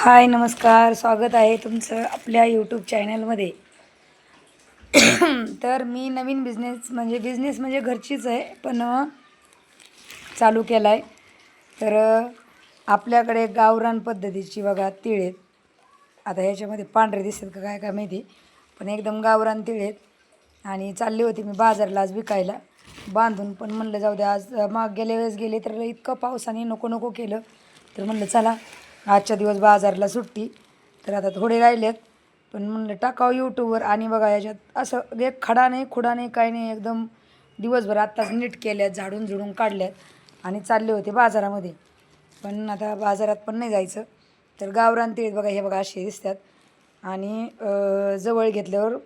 हाय नमस्कार, स्वागत आहे तुमचं आपल्या यूट्यूब चॅनलमध्ये. तर मी नवीन बिझनेस म्हणजे घरचीच आहे, पण चालू केला आहे. तर आपल्याकडे गावरान पद्धतीची बघा तीळ आहेत. आता ह्याच्यामध्ये पांढरे दिसतात का काय काय माहिती, पण एकदम गावरान तीळ आहेत. आणि चालली होती मी बाजारला आज विकायला बांधून, पण म्हणलं जाऊ द्या, आज गेल्या वेळेस गेले तर इतकं पावसाने नको नको केलं. तर म्हणलं चला आजच्या दिवस बाजारला सुट्टी, तर आता थोडे राहिलेत, पण म्हणलं टाकावं यूट्यूबवर. आणि बघा याच्यात असं एक खडा नाही खुडा नाही काय नाही, एकदम दिवसभर आत्ताच नीट केल्यात, झाडून झुडून काढल्यात आणि चालले होते बाजारामध्ये. पण आता बाजारात पण नाही जायचं. तर गावरान तीळ बघा, हे बघा असे दिसतात. आणि जवळ घेतल्यावर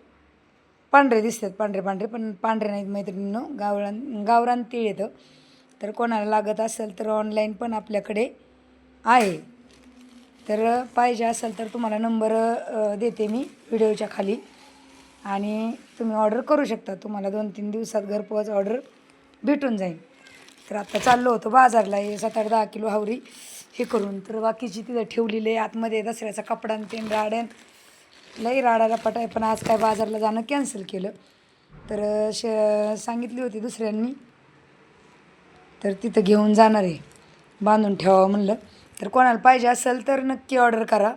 पांढरे दिसतात, पांढरे पांढरे, पण पांढरे नाहीत मैत्रिणींनो, गावरान गावरान तीळ येतं. तर कोणाला लागत असेल तर ऑनलाईन पण आपल्याकडे आहे. तर पाहिजे असेल तर तुम्हाला नंबर देते मी व्हिडिओच्या खाली, आणि तुम्ही ऑर्डर करू शकता. तुम्हाला 2-3 दिवसात घरपोच ऑर्डर भेटून जाईल. तर आता चाललो होतो बाजारला, हे 7-8-10 किलो हावरी हे करून. तर बाकीची तिथं ठेवलेली आहे आतमध्ये, दसऱ्याचा कपडा आणि तीन राड्यान लई राडाला पटाय, पण आज काय बाजारला जाणं कॅन्सल केलं. तर सांगितली होती दुसऱ्यांनी, तर तिथं घेऊन जाणार आहे, बांधून ठेवावं म्हणलं. तर कोणाला पाहिजे असेल तर नक्की ऑर्डर करा.